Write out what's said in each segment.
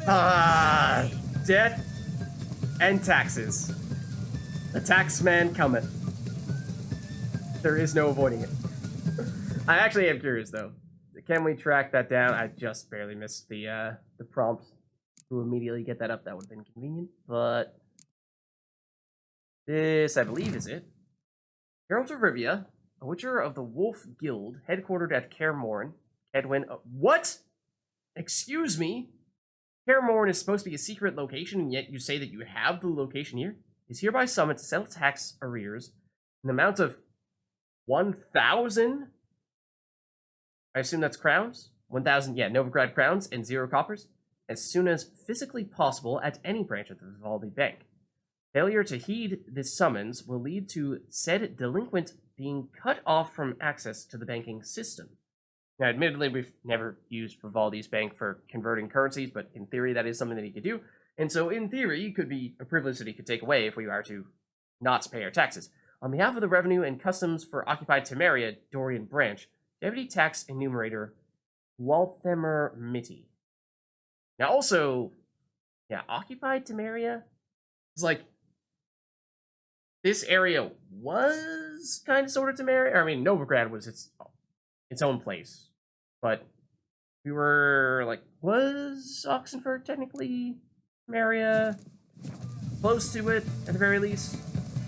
Debt and taxes. The tax man cometh. There is no avoiding it. I actually am curious though. Can we track that down? I just barely missed the prompt to immediately get that up. That would have been convenient, but this, I believe, is it. Geralt of Rivia, a witcher of the Wolf Guild, headquartered at Kaer Morhen. Edwin, what? Excuse me? Kaer Morhen is supposed to be a secret location, and yet you say that you have the location here? Is hereby summoned to settle tax arrears in the amount of 1,000? I assume that's crowns? 1,000, yeah, Novigrad crowns and 0 coppers, as soon as physically possible at any branch of the Vivaldi Bank. Failure to heed this summons will lead to said delinquent being cut off from access to the banking system. Now, admittedly, we've never used Vivaldi's bank for converting currencies, but in theory, that is something that he could do. And so, in theory, it could be a privilege that he could take away if we are to not pay our taxes. On behalf of the Revenue and Customs for Occupied Temeria, Dorian Branch, Deputy Tax Enumerator, Walthemer Mitty. Now, also, yeah, Occupied Temeria is like, this area was kind of sort of Temeria. I mean, Novigrad was its own place, but we were like, was Oxenford technically Temeria? Close to it, at the very least.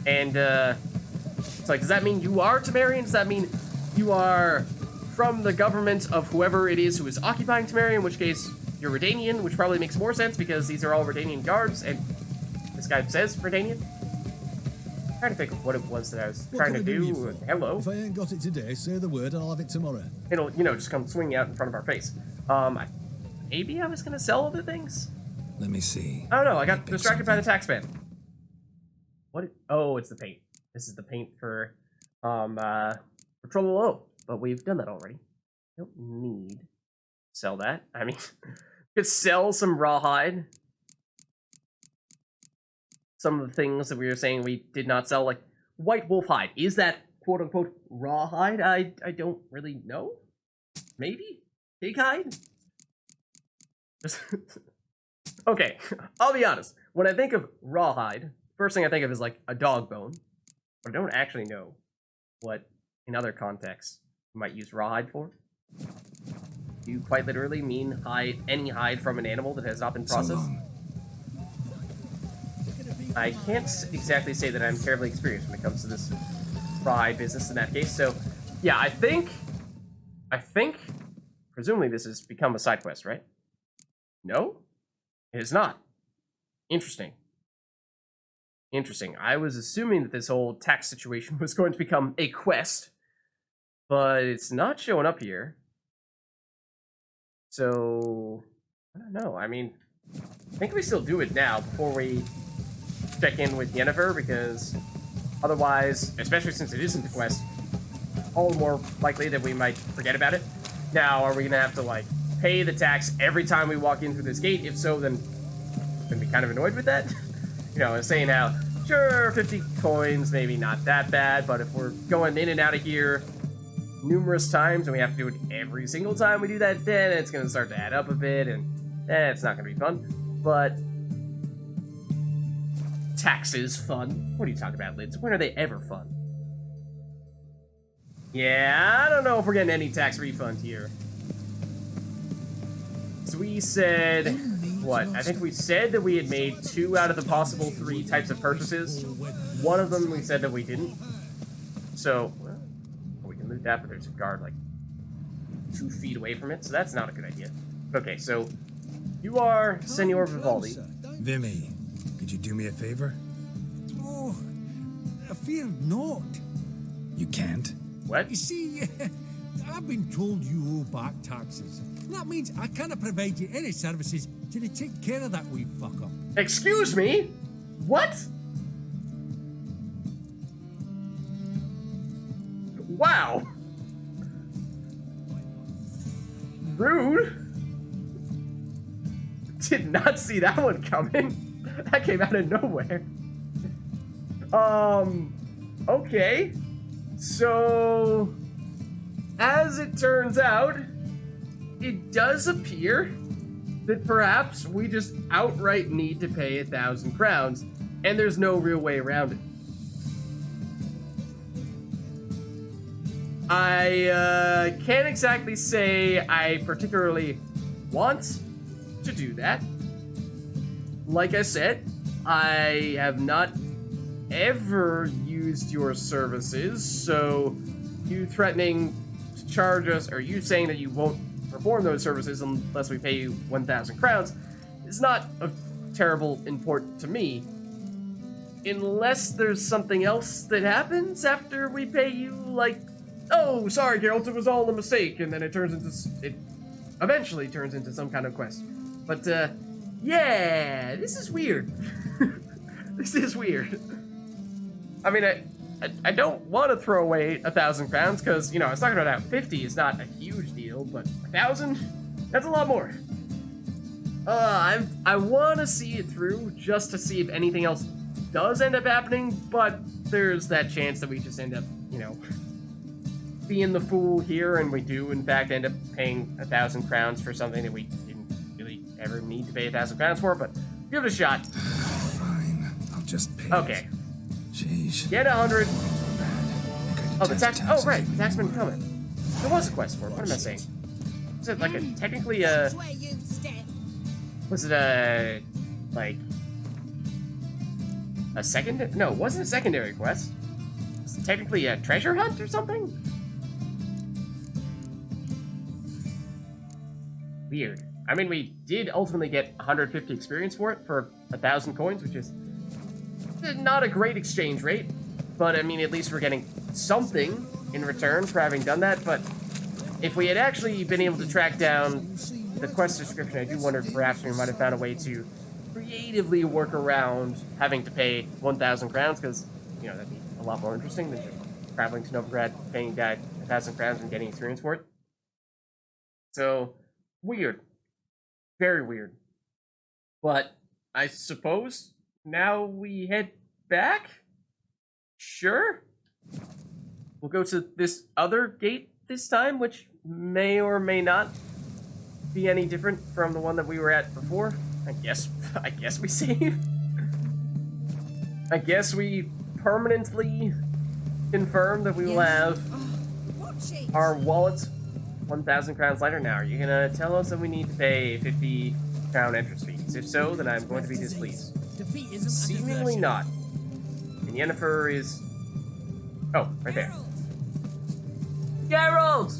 And it's like, does that mean you are Temerian? Does that mean you are from the government of whoever it is who is occupying Temeria, in which case you're Redanian, which probably makes more sense because these are all Redanian guards, and this guy says Redanian. I'm trying to think of what it was that I was trying to do. Hello. If I ain't got it today, say the word and I'll have it tomorrow. It'll, just come swinging out in front of our face. Maybe I was gonna sell other things? Let me see. I don't know, I got distracted by the tax man. What? Oh, it's the paint. This is the paint for Trololo, but we've done that already. Don't need to sell that. I mean, could sell some rawhide. Some of the things that we were saying we did not sell, like white wolf hide. Is that quote-unquote rawhide? I don't really know. Maybe? Pig hide? Okay, I'll be honest. When I think of rawhide, first thing I think of is like a dog bone. But I don't actually know what, in other contexts, you might use rawhide for. Do you quite literally mean hide, any hide from an animal that has not been processed? So long. I can't exactly say that I'm terribly experienced when it comes to this rawhide business in that case. So, yeah, I think, presumably this has become a side quest, right? No? It is not. Interesting. Interesting. I was assuming that this whole tax situation was going to become a quest, but it's not showing up here. So, I don't know. I mean, I think we still do it now before we check in with Yennefer, because otherwise, especially since it isn't a quest, all the more likely that we might forget about it. Now, are we going to have to, like, pay the tax every time we walk in through this gate? If so, then I'm going to be kind of annoyed with that. Saying how, sure, 50 coins, maybe not that bad, but if we're going in and out of here numerous times and we have to do it every single time we do that, then it's going to start to add up a bit, and it's not going to be fun. But taxes fun? What are you talking about, Lids? When are they ever fun? Yeah, I don't know if we're getting any tax refund here. So we said, what? I think we said that we had made 2 out of the possible 3 types of purchases. One of them we said that we didn't. So, well, we can loot that, but there's a guard like 2 feet away from it, so that's not a good idea. Okay, so you are Senor Vivaldi. Vimy, could you do me a favor? Oh, I fear not. You can't? What? You see, I've been told you owe back taxes. That means I can't provide you any services till you take care of that wee fuck up. Excuse me? What? Wow. Rude. Did not see that one coming. That came out of nowhere. Okay. So, as it turns out, it does appear that perhaps we just outright need to pay 1,000 crowns, and there's no real way around it. I can't exactly say I particularly want to do that. Like I said, I have not ever used your services, so you threatening to charge us, or you saying that you won't perform those services unless we pay you 1,000 crowns is not of terrible import to me. Unless there's something else that happens after we pay you, like, oh, sorry, Geralt, it was all a mistake, and then it eventually turns into some kind of quest. But, yeah, this is weird. This is weird. I mean, I don't want to throw away 1,000 crowns, because, you know, I was talking about how 50 is not a huge deal, but 1,000? That's a lot more. I want to see it through, just to see if anything else does end up happening, but there's that chance that we just end up, you know, being the fool here, and we do, in fact, end up paying 1,000 crowns for something that we didn't really ever need to pay 1,000 crowns for, but give it a shot. Fine, I'll just pay. Okay. Jeez. Get 100. Oh, the tax. Oh, right, the tax taxman coming. There was a quest for it. What am I saying? Is it like technically a? Was it like a second? No, it wasn't a secondary quest. Was it technically a treasure hunt or something? Weird. I mean, we did ultimately get 150 experience for it for 1,000 coins, which is not a great exchange rate, but I mean, at least we're getting something in return for having done that. But if we had actually been able to track down the quest description, I do wonder if perhaps we might have found a way to creatively work around having to pay 1,000 crowns, because, you know, that'd be a lot more interesting than just traveling to Novigrad, paying a guy 1,000 crowns and getting experience for it. So, weird. Very weird. But I suppose now we head back? Sure. We'll go to this other gate this time, which may or may not be any different from the one that we were at before. I guess we save. I guess we permanently confirm that we will have our wallets 1,000 crowns lighter. Now, are you gonna tell us that we need to pay 50 crown entrance fees? If so, then I'm going to be displeased. Seemingly not. And Yennefer is... Oh, right there. Geralt!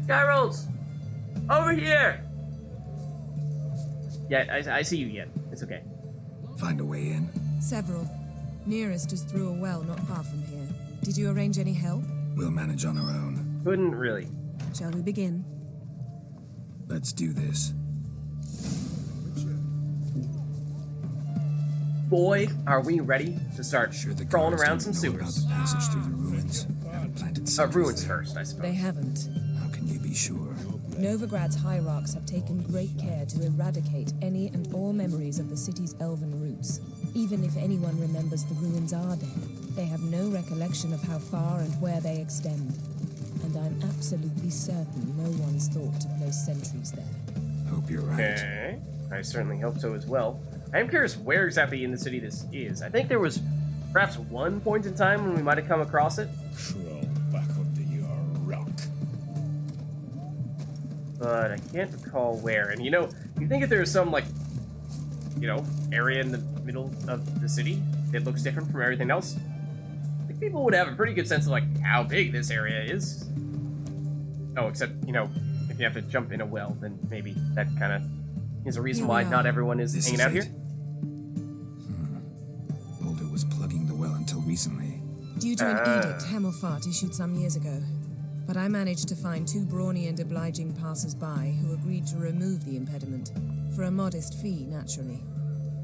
Geralt! Over here! Yeah, I see you yet. It's okay. Find a way in? Several. Nearest is through a well not far from here. Did you arrange any help? We'll manage on our own. Couldn't really. Shall we begin? Let's do this. Boy, are we ready to start crawling around some Know about sewers. the passage through the ruins. Haven't planted sentries Ruins there. first, I suppose. They haven't. How can you be sure? Novigrad's hierarchs have taken great care to eradicate any and all memories of the city's elven roots. Even if anyone remembers the ruins are there, they have no recollection of how far and where they extend. And I'm absolutely certain no one's thought to place sentries there. Hope you're right. Okay. I certainly hope so as well. I am curious where exactly in the city this is. I think there was perhaps one point in time when we might have come across it, Crawl back under your rock. but I can't recall where. And you know, you think if there was some, like, you know, area in the middle of the city that looks different from everything else, I think people would have a pretty good sense of, like, how big this area is. Oh, except, you know, if you have to jump in a well, then maybe that kind of is a reason why not everyone is hanging out here. Boulder was plugging the well until recently. Due to an edict Hemmelfart issued some years ago. But I managed to find two brawny and obliging passers-by who agreed to remove the impediment. For a modest fee, naturally.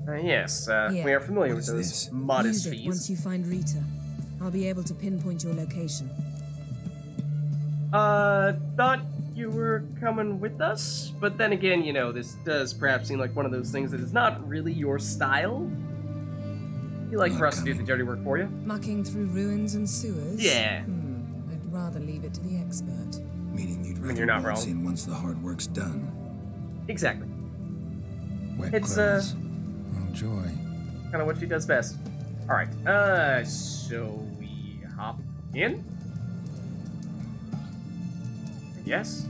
Yes, Here. we are familiar What with is those this? modest Use it fees. once you find Rita. I'll be able to pinpoint your location. Thought you were coming with us, but then again, you know, this does perhaps seem like one of those things that is not really your style. You like for us to do the dirty work for you? Mucking through ruins and sewers? Yeah. I'd rather leave it to the expert. Meaning you'd rather you're not waltz wrong. in once the hard work's done. Exactly. Wet It's, clothes. Oh, joy. Kind of what she does best. All right. So we hop in. Yes.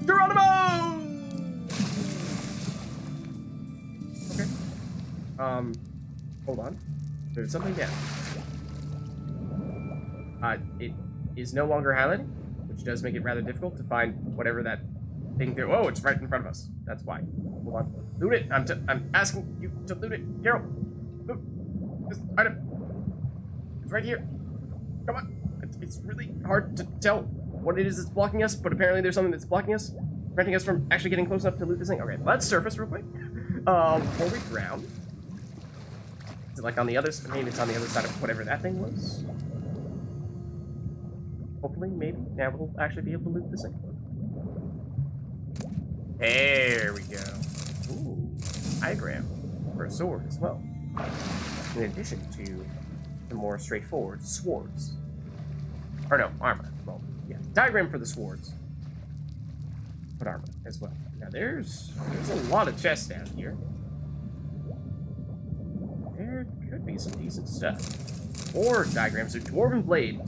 Geronimo! Okay. Hold on. There's something down. It is no longer highlighted, which does make it rather difficult to find whatever that thing there. Oh, it's right in front of us. That's why. Hold on. Loot it. I'm asking you to loot it. Carol, loot this item. It's right here. Come on. It's really hard to tell what it is that's blocking us, but apparently there's something that's blocking us, preventing us from actually getting close enough to loot this thing. Okay, let's surface real quick. Before we drown. Is it like on the other side? Maybe it's on the other side of whatever that thing was. Hopefully, maybe. Now we'll actually be able to loot this thing. There we go. Ooh, diagram for a sword as well. In addition to the more straightforward swords. Or no, armor. Well, yeah, diagram for the swords. But armor as well. Now there's a lot of chests down here. There could be some decent stuff. Or diagrams. So Dwarven Blade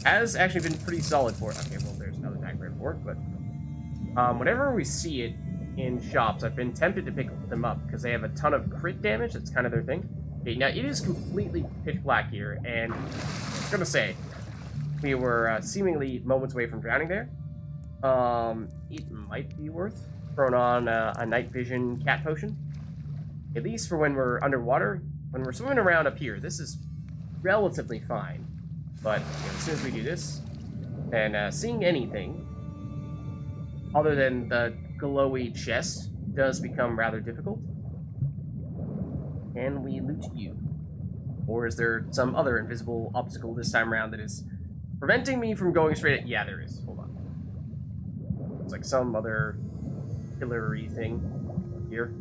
has actually been pretty solid for it. Okay, well, there's another diagram for it, but whenever we see it in shops, I've been tempted to pick them up because they have a ton of crit damage. That's kind of their thing. Okay, now it is completely pitch black here, and I'm gonna say we were seemingly moments away from drowning there. It might be worth throwing on a night vision cat potion, at least for when we're underwater. When we're swimming around up here, this is relatively fine. But as soon as we do this, then seeing anything other than the glowy chest does become rather difficult. Can we loot you? Or is there some other invisible obstacle this time around that is preventing me from going straight at... Yeah, there is. Hold on. It's like some other pillar-y thing here.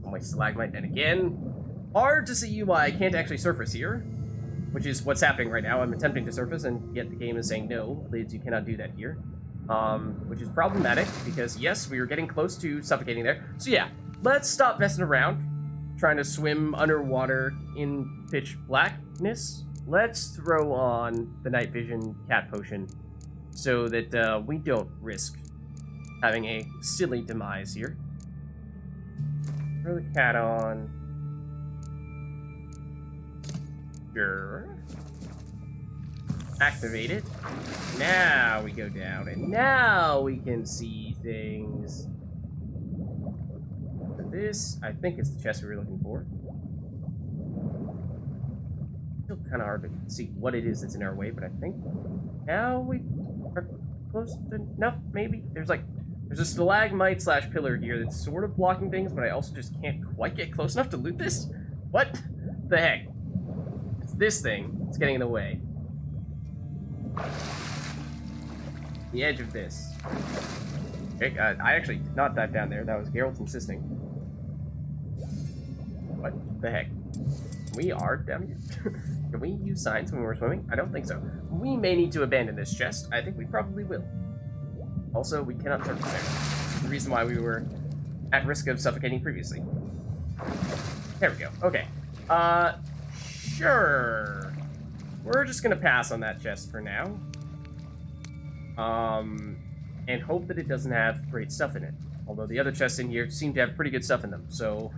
Oh, my stalagmite. And again, hard to see why I can't actually surface here. Which is what's happening right now. I'm attempting to surface, and yet the game is saying no, Lids, you cannot do that here. Which is problematic, because yes, we were getting close to suffocating there. So yeah, let's stop messing around, trying to swim underwater in pitch blackness. Let's throw on the night vision cat potion, so that we don't risk having a silly demise here. Throw the cat on. Sure. Activate it. Now we go down, and now we can see things. So this, I think, is the chest we were looking for. Still kind of hard to see what it is that's in our way, but I think now we are close enough. Maybe there's a stalagmite / pillar here that's sort of blocking things, but I also just can't quite get close enough to loot this. What the heck? This thing is getting in the way. The edge of this. Okay, I actually did not dive down there. That was Geralt insisting. What the heck? We are down here. Can we use signs when we're swimming? I don't think so. We may need to abandon this chest. I think we probably will. Also, we cannot surface there. The reason why we were at risk of suffocating previously. There we go. Okay. Sure. We're just gonna pass on that chest for now. And hope that it doesn't have great stuff in it. Although the other chests in here seem to have pretty good stuff in them, so...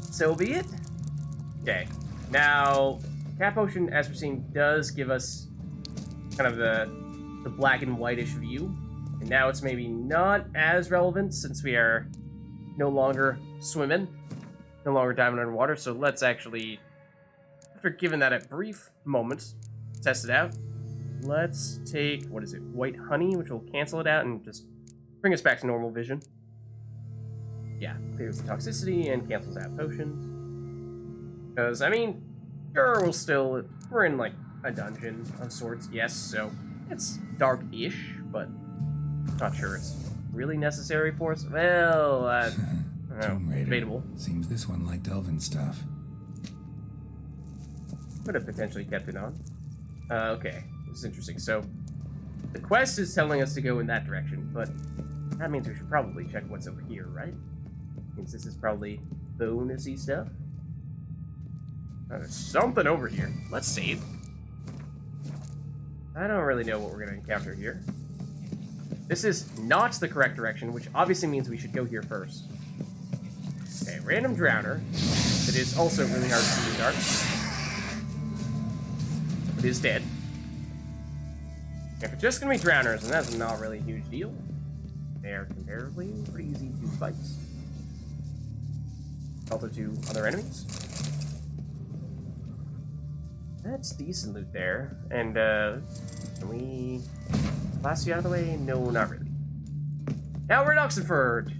so be it. Okay. Now, cat potion, as we're seeing, does give us kind of the black and whitish view. And now it's maybe not as relevant since we are no longer swimming. No longer diving underwater, so let's actually, after giving that a brief moment, test it out. Let's take, what is it, white honey, which will cancel it out and just bring us back to normal vision. Yeah, clears the toxicity and cancels out potions. Because, I mean, sure, we're in, like, a dungeon of sorts, yes, so it's dark-ish, but not sure it's really necessary for us. Well, Tomb Raider. Debatable. Seems this one liked elven stuff. Could have potentially kept it on. Okay, this is interesting. So, The quest is telling us to go in that direction, but that means we should probably check what's over here, right? Means this is probably bonusy stuff. Oh, there's something over here. Let's save. I don't really know what we're going to encounter here. This is not the correct direction, which obviously means we should go here first. Okay, random drowner. It is also really hard to see in the dark. It is dead. If it's just going to be drowners, then that's not really a huge deal. They are comparatively pretty easy to fight. Also to other enemies. That's decent loot there. And, can we blast you out of the way? No, not really. Now we're in Oxenford!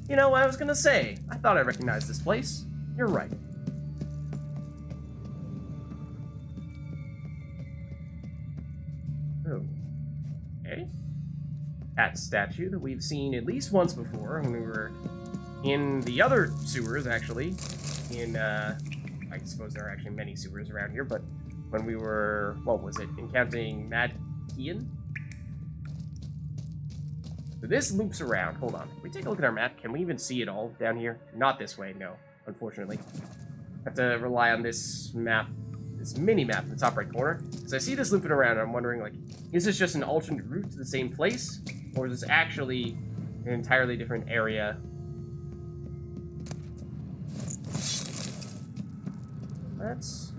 You know, I was gonna say, I thought I recognized this place. You're right. Oh. Okay. That statue that we've seen at least once before when we were in the other sewers, actually. In, I suppose there are actually many sewers around here, but when we were, what was it, encountering Mad Kian? So this loops around. Hold on. Can we take a look at our map? Can we even see it all down here? Not this way, no, unfortunately. Have to rely on this map, this mini-map in the top right corner. Because I see this looping around, and I'm wondering, like, is this just an alternate route to the same place? Or is this actually an entirely different area? Let's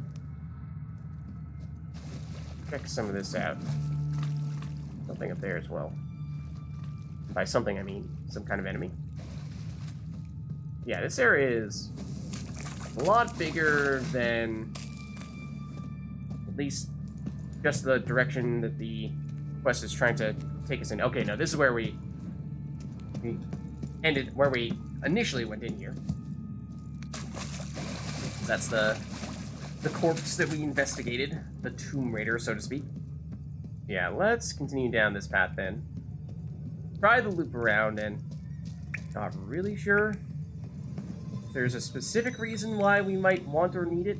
check some of this out. Something up there as well. By something, I mean some kind of enemy. Yeah, this area is a lot bigger than at least just the direction that the quest is trying to take us in. Okay, no, this is where we ended, where we initially went in here. That's the corpse that we investigated, the Tomb Raider, so to speak. Yeah, let's continue down this path then. Try the loop around, and not really sure if there's a specific reason why we might want or need it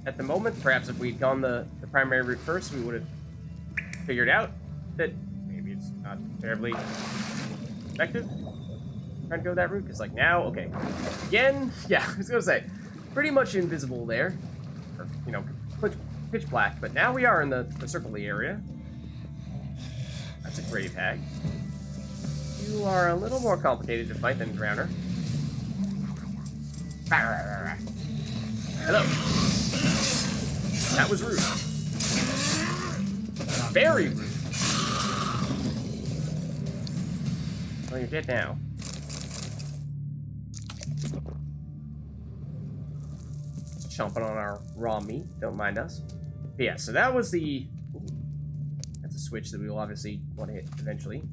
at the moment. Perhaps if we'd gone the primary route first, we would have figured out that maybe it's not terribly effective trying to go that route, because like now, okay, again, yeah, I was gonna say, pretty much invisible there. Or, you know, pitch black, but now we are in the circle-y area. That's a grave hag. You are a little more complicated to fight than Drowner. Hello. That was rude. Very rude. Well, you're dead now. Chomping on our raw meat. Don't mind us. But yeah, so that was the... That's a switch that we will obviously want to hit eventually.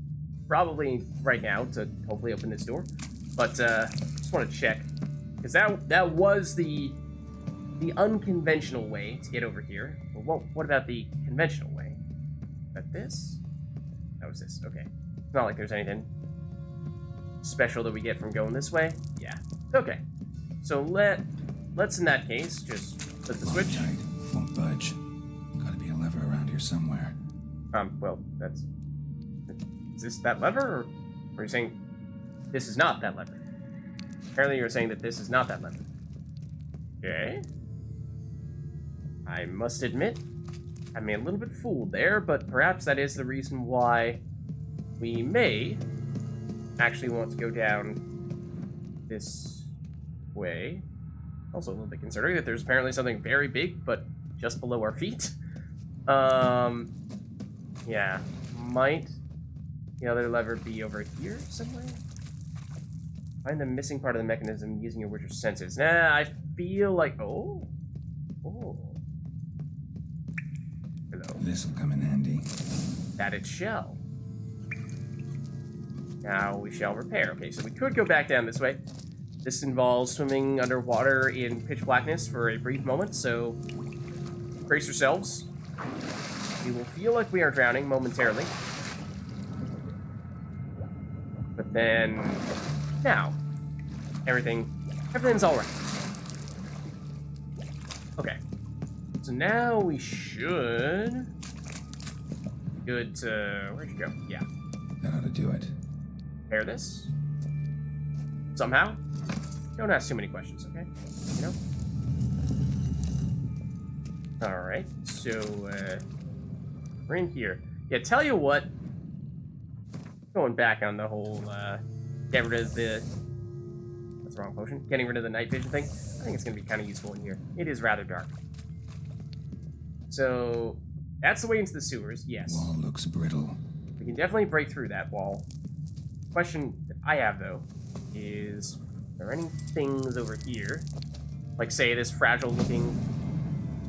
Probably right now to hopefully open this door. But just want to check. Because that was the unconventional way to get over here. Well, what about the conventional way? Is that this? That was this. Okay. It's not like there's anything special that we get from going this way. Yeah. Okay. So let's in that case just flip the switch. Tight. Won't budge. Gotta be a lever around here somewhere. Well, that's... Is this that lever, or are you saying this is not that lever? Apparently you're saying that this is not that lever. Okay. I must admit, I may a little bit fooled there, but perhaps that is the reason why we may actually want to go down this way. Also a little bit concerning that there's apparently something very big, but just below our feet. Yeah, might the other lever be over here somewhere? Find the missing part of the mechanism using your Witcher's senses. Nah, I feel like... Oh. Hello. This'll come in handy. That it shall. Now we shall repair. Okay, so we could go back down this way. This involves swimming underwater in pitch blackness for a brief moment, so brace yourselves. We will feel like we are drowning momentarily. But then, now, everything's all right. Okay, so now we should good to... Where'd you go? Yeah. That ought to do it. Repair this. Somehow. Don't ask too many questions, okay? You know? Alright, so, we're in here. Yeah, tell you what. Going back on the whole, get rid of the... That's the wrong potion. Getting rid of the night vision thing. I think it's going to be kind of useful in here. It is rather dark. So, that's the way into the sewers, yes. Wall looks brittle. We can definitely break through that wall. Question that I have, though, is are there any things over here? Like, say, this fragile-looking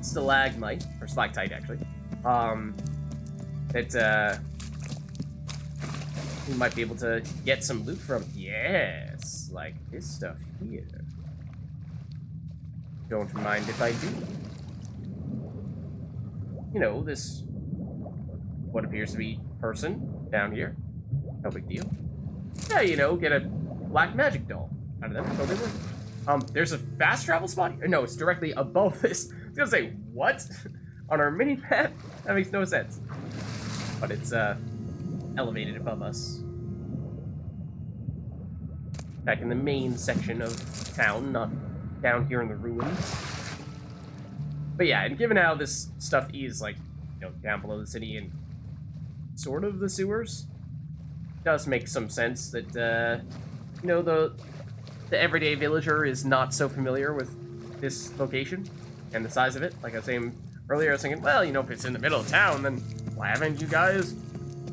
stalagmite, or stalactite, actually, that, we might be able to get some loot from. Yes, like this stuff here. Don't mind if I do. You know, this, what appears to be person down here. No big deal. Yeah, you know, get a black magic doll out of them. So they were. There's a fast travel spot. No, it's directly above this. I was gonna say, what? On our mini map? That makes no sense. But it's, elevated above us. Back in the main section of town, not down here in the ruins. But yeah, and given how this stuff is, like, you know, down below the city and sort of the sewers, it does make some sense that, you know, the everyday villager is not so familiar with this location and the size of it. Like I was saying earlier, I was thinking, well, you know, if it's in the middle of town, then why haven't you guys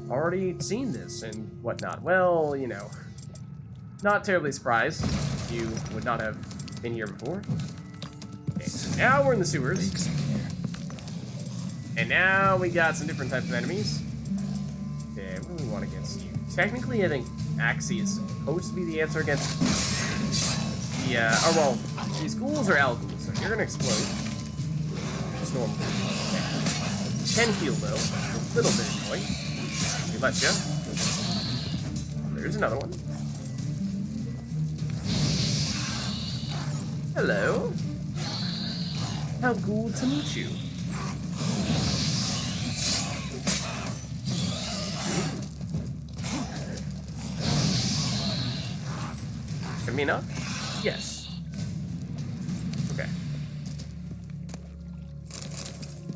already seen this and whatnot? Well, you know, not terribly surprised. You would not have been here before. Okay, so now we're in the sewers. And now we got some different types of enemies. Okay, what do we want against you? Technically, I think Axie is supposed to be the answer against the, oh, well, these ghouls are owl ghouls, so you're gonna explode. Just normal. Okay. Can heal, though. A little bit annoying. We let you. There's another one. Hello. How good to meet you. Give me enough? Yes. Okay.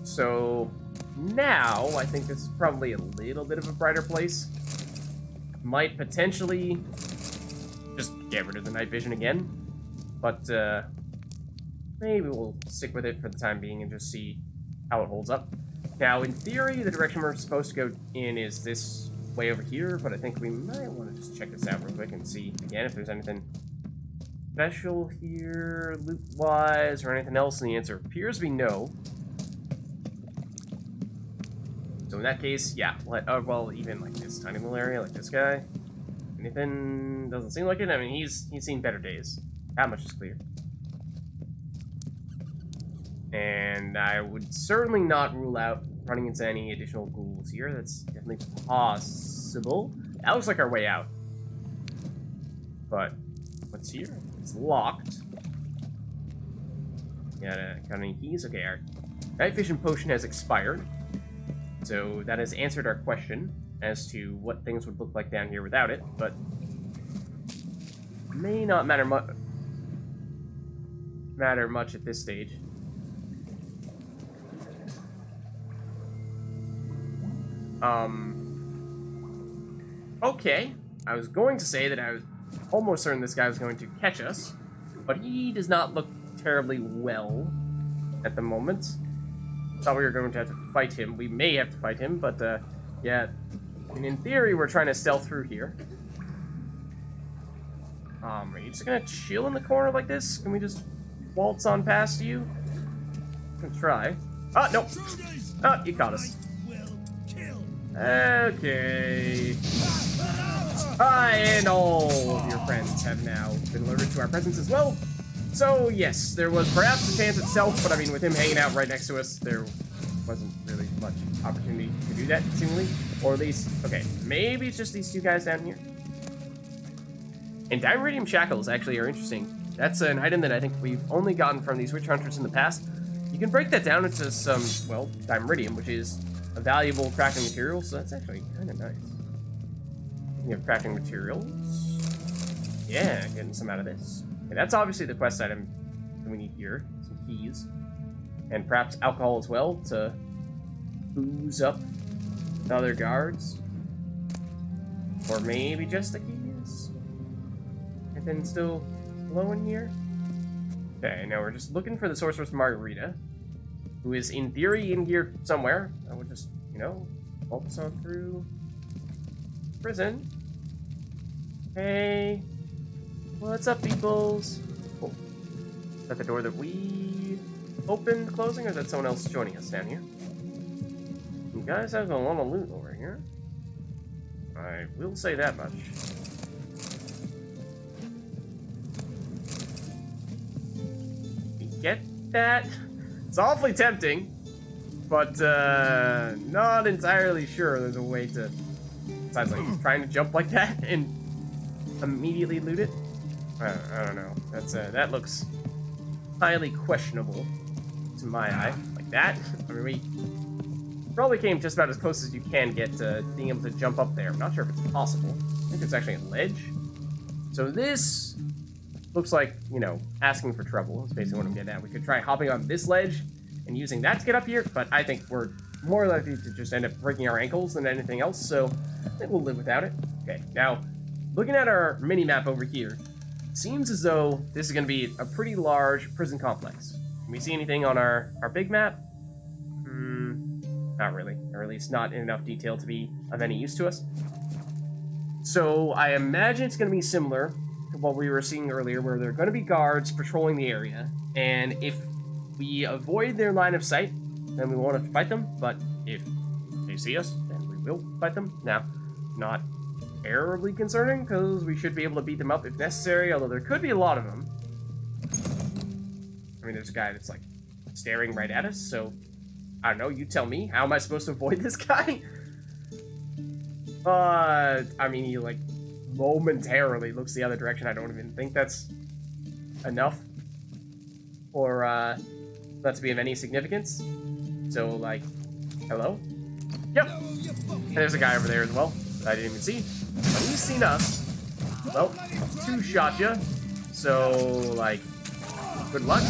So now I think this is probably a little bit of a brighter place. Might potentially just get rid of the night vision again, but maybe we'll stick with it for the time being and just see how it holds up. Now, in theory, the direction we're supposed to go in is this way over here, but I think we might want to just check this out real quick and see again if there's anything special here, loot-wise, or anything else, and the answer appears to be no. So in that case, yeah, well, even like this tiny little area, like this guy, anything doesn't seem like it. I mean, he's seen better days. That much is clear. And I would certainly not rule out running into any additional ghouls here. That's definitely possible. That looks like our way out. But what's here? It's locked. Got any keys? Okay, our night vision potion has expired. So that has answered our question as to what things would look like down here without it, but may not matter much at this stage. Okay. I was going to say that I was almost certain this guy was going to catch us, but he does not look terribly well at the moment. Thought we were going to have to fight him. We may have to fight him, but, yeah. And in theory, we're trying to stealth through here. Are you just gonna chill in the corner like this? Can we just waltz on past you? Let's try. Oh, no! Oh, you caught us. Okay. And all of your friends have now been alerted to our presence as well. So, yes, there was perhaps a chance itself, but I mean, with him hanging out right next to us, there wasn't really much opportunity to do that, seemingly. Or at least, okay, maybe it's just these two guys down here. And Dimeridium Shackles actually are interesting. That's an item that I think we've only gotten from these witch hunters in the past. You can break that down into some, well, Dimeridium, which is a valuable crafting material, so that's actually kind of nice. We have crafting materials. Yeah, getting some out of this. Okay, that's obviously the quest item that we need here. Some keys. And perhaps alcohol as well to booze up the other guards. Or maybe just the keys. And then still low in here. Okay, now we're just looking for the sorceress Margarita, who is in theory in here somewhere. I would just, you know, focus on through prison. Hey, what's up, peoples? Oh, is that the door that we opened, closing, or is that someone else joining us down here? You guys have a lot of loot over here. I will say that much. You get that? It's awfully tempting, but not entirely sure there's a way to, besides like trying to jump like that and immediately loot it. I don't know. That's that looks highly questionable to my eye. Like that. I mean, we probably came just about as close as you can get to being able to jump up there. I'm not sure if it's possible. I think it's actually a ledge. So this looks like, you know, asking for trouble. That's basically what I'm getting at. We could try hopping on this ledge and using that to get up here, but I think we're more likely to just end up breaking our ankles than anything else, so I think we'll live without it. Okay, now, looking at our mini-map over here, it seems as though this is going to be a pretty large prison complex. Can we see anything on our big map? Not really, or at least not in enough detail to be of any use to us. So I imagine it's going to be similar to what we were seeing earlier, where there are going to be guards patrolling the area, and if we avoid their line of sight, then we won't have to fight them, but if they see us, then we will fight them. Now, not terribly concerning, because we should be able to beat them up if necessary, although there could be a lot of them. I mean, there's a guy that's, like, staring right at us, so I don't know, you tell me. How am I supposed to avoid this guy? I mean, he, like, momentarily looks the other direction. I don't even think that's enough for, that to be of any significance. So, like, hello? Yep! And there's a guy over there as well that I didn't even see. But he's seen us. Well, two-shot ya. So, like, good luck.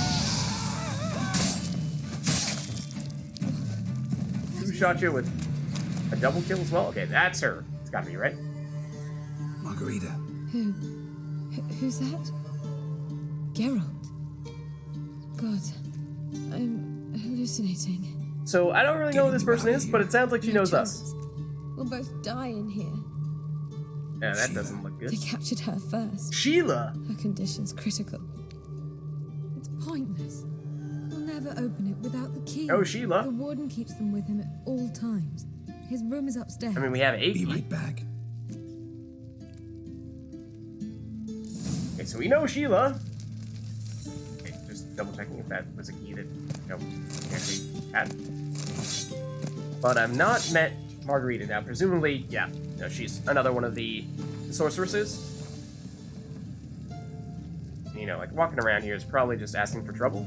Two-shot you with a double kill as well? Okay, that's her. It's gotta be, right? Margarita. Who's that? Geralt. God, I'm hallucinating. So, I don't really know who this person is, but it sounds like she knows us. We'll both die in here. Yeah, that doesn't look good. They captured her first. Sheila! Her condition's critical. It's pointless. We'll never open it without the key. Oh, Sheila. The warden keeps them with him at all times. His room is upstairs. I mean, we have a Be key. right back. Okay, so we know Sheila. Okay, just double checking if that was a key that, you know, we actually had. But I've not met Margarita now. Presumably, yeah, no, she's another one of the sorceresses. You know, like, walking around here is probably just asking for trouble.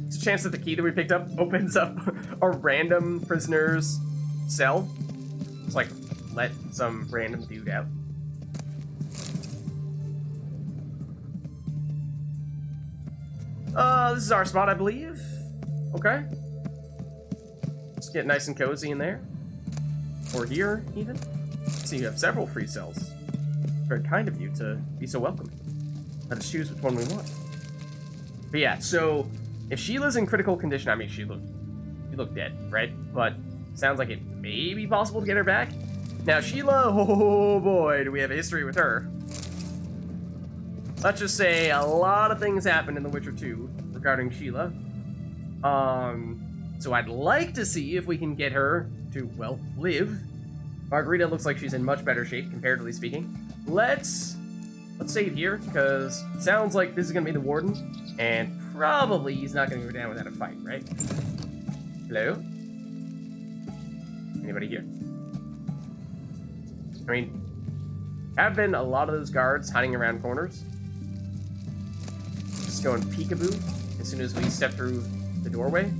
It's a chance that the key that we picked up opens up a random prisoner's cell. Just, like, let some random dude out. This is our spot, I believe. Okay. Let's get nice and cozy in there. Or here, even. See, you have several free cells. Very kind of you to be so welcome. Let us choose which one we want. But yeah, so if Sheila's in critical condition, I mean, she looked dead, right? But sounds like it may be possible to get her back. Now, Sheila, oh boy, do we have a history with her. Let's just say a lot of things happened in The Witcher 2 regarding Sheila. So I'd like to see if we can get her to, well, live. Margarita looks like she's in much better shape, comparatively speaking. Let's save here, because it sounds like this is going to be the warden, and probably he's not going to go down without a fight, right? Hello? Anybody here? I mean, have been a lot of those guards hiding around corners. Just going peekaboo as soon as we step through the doorway.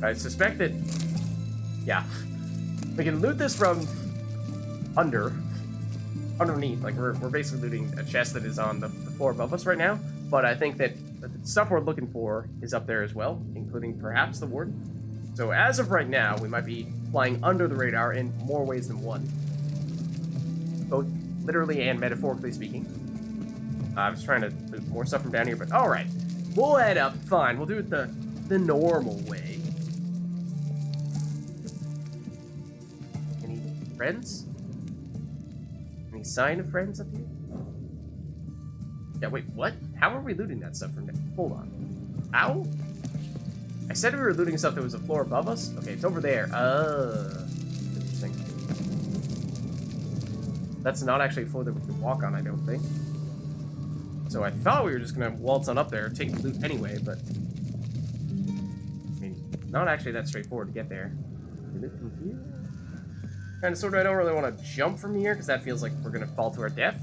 I suspect that Yeah. We can loot this from underneath. Like, we're basically looting a chest that is on the floor above us right now. But I think that the stuff we're looking for is up there as well, including perhaps the warden. So as of right now, we might be flying under the radar in more ways than one. Both literally and metaphorically speaking. I was trying to loot more stuff from down here, but alright. We'll head up, fine. We'll do it the normal way. Any friends? Any sign of friends up here? Yeah, wait, what? How are we looting that stuff from there? Hold on. How? I said we were looting stuff that was a floor above us? Okay, it's over there. Interesting. That's not actually a floor that we can walk on, I don't think. So I thought we were just gonna waltz on up there, take the loot anyway, but... I mean, not actually that straightforward to get there. Loot from here? Kinda sorta, I don't really want to jump from here, because that feels like we're gonna fall to our death.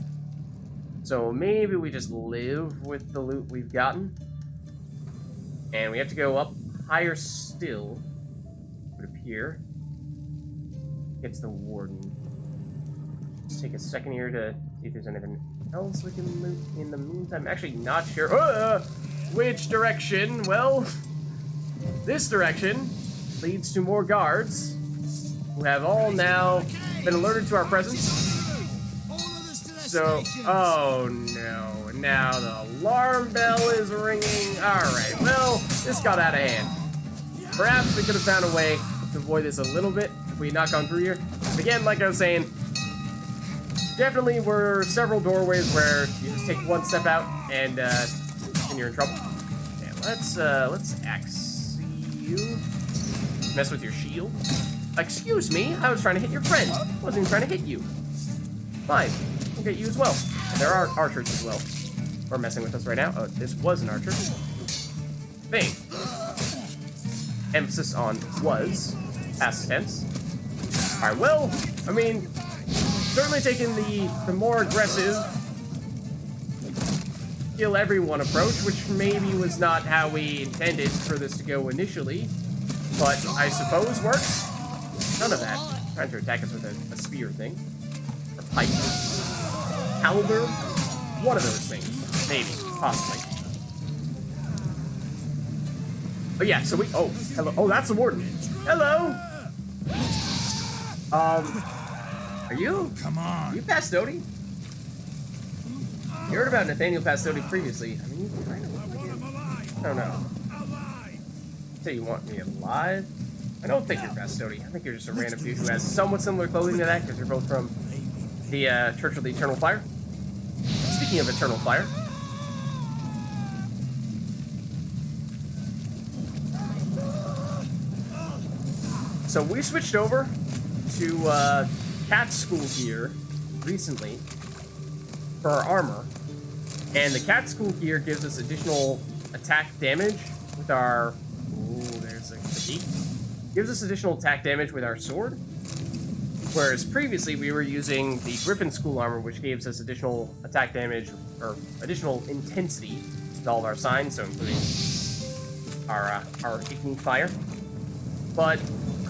So maybe we just live with the loot we've gotten. And we have to go up higher still, it would appear. Gets the warden. Let's take a second here to see if there's anything else we can loot in the meantime. Actually, not sure. Which direction? Well, this direction leads to more guards who have all now been alerted to our presence. So, oh no, now the alarm bell is ringing. Alright, well, this got out of hand. Perhaps we could have found a way to avoid this a little bit if we had not gone through here. Again, like I was saying, definitely were several doorways where you just take one step out and you're in trouble. Yeah, let's axe you. Mess with your shield. Excuse me, I was trying to hit your friend. I wasn't even trying to hit you. Fine. We'll get you as well. There are archers as well. We're messing with us right now. Oh, this was an archer. Thing. Emphasis on was. Past tense. Alright, well, I mean, certainly taking the more aggressive kill everyone approach, which maybe was not how we intended for this to go initially, but I suppose works. None of that. Trying to attack us with a spear thing. Or pipe. Caliber. One of those things. Maybe. Possibly. Oh yeah, so we... Oh, hello. Oh, that's the warden. Hello! Are you? Come on. You Pastodi? You heard about Nathaniel Pastodi previously. I mean, you kind of look like him. I don't know. Say you want me alive? I don't think you're Pastodi. I think you're just a random dude who has somewhat similar clothing to that, because you're both from the Church of the Eternal Fire. Speaking of Eternal Fire. So we switched over to cat school gear recently for our armor, and the cat school gear gives us additional attack damage with our... Ooh, there's a key. Gives us additional attack damage with our sword, whereas previously we were using the Griffin school armor, which gives us additional attack damage, or additional intensity with all of our signs, so including our igni fire. But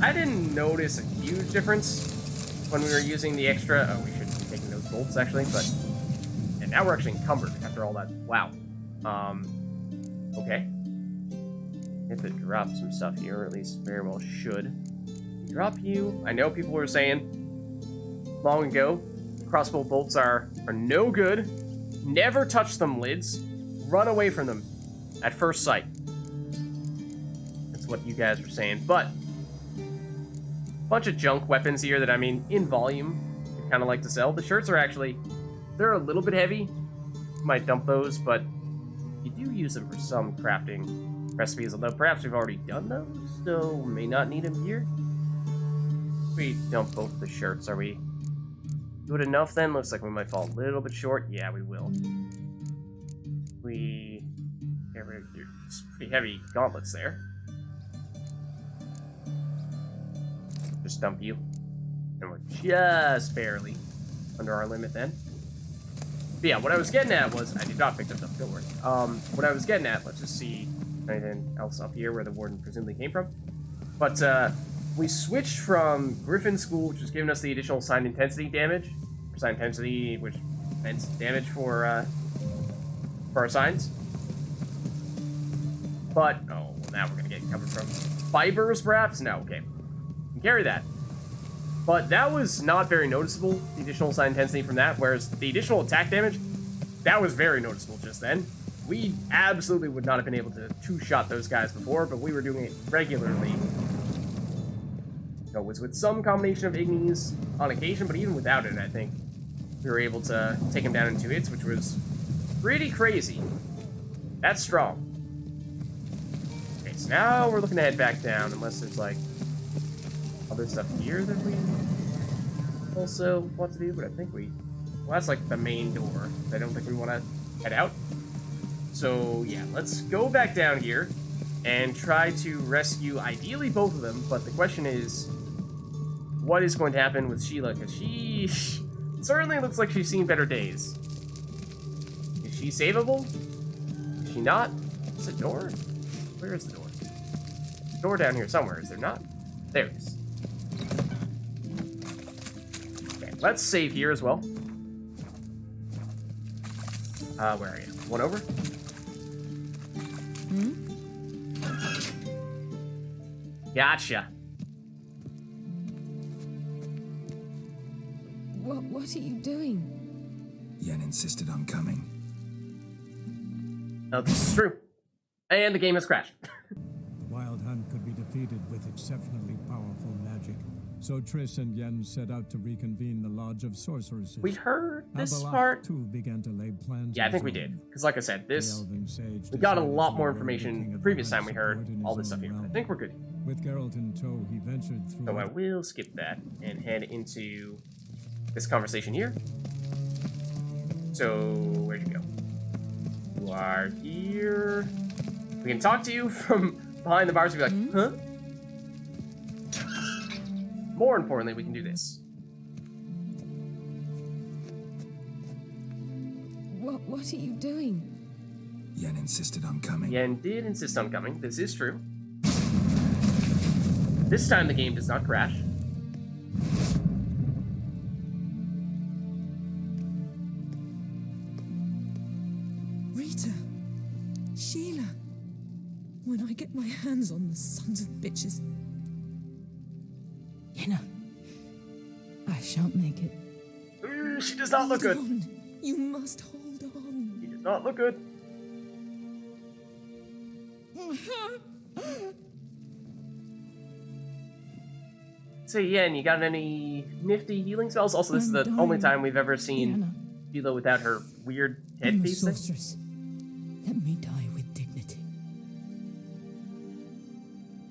I didn't notice a huge difference when we were using the extra... Oh, we should be taking those bolts, actually, but... And now we're actually encumbered after all that. Wow. Okay. We have to drop some stuff here, or at least very well should. Drop you. I know people were saying long ago, crossbow bolts are no good. Never touch them, Lids. Run away from them at first sight. That's what you guys were saying, but... Bunch of junk weapons here that, I mean, in volume, I kind of like to sell. The shirts are actually, they're a little bit heavy. Might dump those, but you do use them for some crafting recipes, although perhaps we've already done those, so may not need them here. We dump both the shirts. Are we good enough then? Looks like we might fall a little bit short. Yeah, we will. We get rid of your pretty heavy gauntlets there. Just dump you. And we're just barely under our limit then. But yeah, what I was getting at was... I did not pick this up, don't worry. What I was getting at, let's just see anything else up here where the warden presumably came from. But we switched from Griffin School, which was giving us the additional sign intensity damage, or sign intensity, which meant damage for our signs. But, oh, well, now we're gonna get covered from fibers, perhaps? No, okay. We can carry that. But that was not very noticeable, the additional sign intensity from that, whereas the additional attack damage, that was very noticeable just then. We absolutely would not have been able to two-shot those guys before, but we were doing it regularly. It was with some combination of ignies on occasion, but even without it, I think we were able to take him down in 2 hits, which was pretty crazy. That's strong. Okay, so now we're looking to head back down, unless there's, like, other stuff here that we also want to do, but I think we... Well, that's, like, the main door. I don't think we want to head out. So, yeah, let's go back down here and try to rescue, ideally, both of them, but the question is, what is going to happen with Sheila? Because she certainly looks like she's seen better days. Is she savable? Is she not? Is it a door? Where is the door? Door down here somewhere, is there not? There it is. Okay, let's save here as well. Where are you? One over? Gotcha. What are you doing? Yen insisted on coming. Oh, this is true. And the game has crashed. The Wild Hunt could be defeated with exceptionally powerful magic. So Triss and Yen set out to reconvene the Lodge of Sorceresses. We heard this Abeloth, part. too, began to lay plans. Yeah, I of think we his did. own. Because like I said, The this... Elven sage We got a decided lot to more lure the information king the of previous the time we heard support in all his this stuff own here. I realm. think we're good. With Geralt in tow, he ventured through. So I will skip that and head into this conversation here. So, where'd you go? You are here. We can talk to you from behind the bars and be like, huh? More importantly, we can do this. What are you doing? Yen insisted on coming. Yen did insist on coming. This is true. This time the game does not crash. Rita. Sheila. When I get my hands on the sons of bitches. Yenna. I shan't make it. She does not look good. Hold on. You must hold on. She does not look good. So Yen, you got any nifty healing spells? Also, this is the I'm only dying. time we've ever seen Yenna. Sheila without her weird I'm a headpiece thing. sorceress. Let me die with dignity.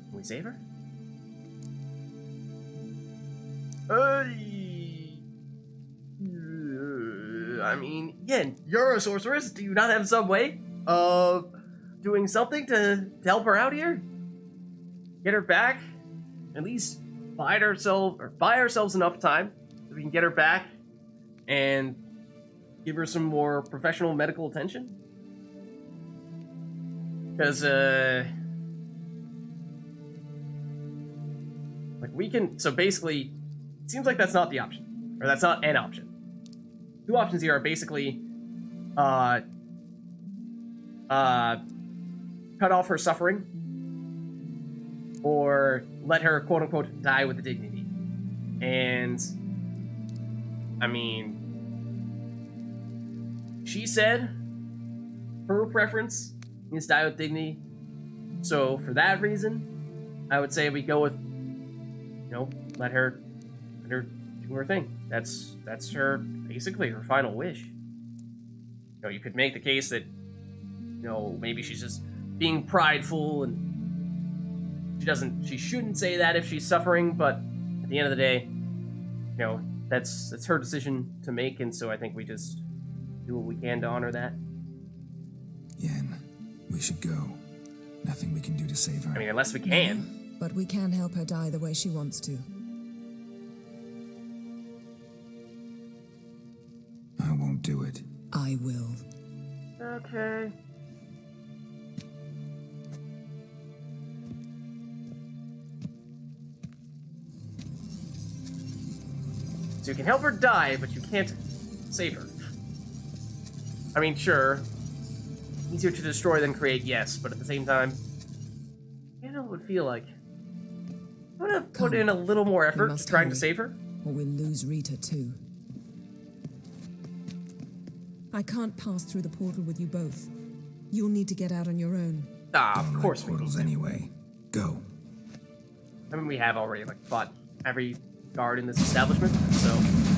Can we save her? I mean, Yen, you're a sorceress. Do you not have some way of doing something to help her out here? Get her back? At least buy ourselves enough time so we can get her back and give her some more professional medical attention? Because, like, we can... So basically, it seems like that's not the option. Or that's not an option. Two options here are basically, cut off her suffering, or let her, quote-unquote, die with dignity. And, I mean, she said her preference is die with dignity. So, for that reason, I would say we go with, you know, let her do her thing. That's her, basically, her final wish. You know, you could make the case that, you know, maybe she's just being prideful and she shouldn't say that if she's suffering, but at the end of the day, you know, that's her decision to make, and so I think we just do what we can to honor that. Yen, we should go. Nothing we can do to save her. I mean, unless we can. But we can help her die the way she wants to. I won't do it. I will. Okay. You can help her die, but you can't save her. I mean, sure. Easier to destroy than create, yes, but at the same time, I don't know what it would feel like. I'm gonna put in a little more effort trying to save her. Or we'll lose Rita too. I can't pass through the portal with you both. You'll need to get out on your own. Ah, of course we portals do. anyway. Go. I mean, we have already, like, fought every guard in this establishment, so...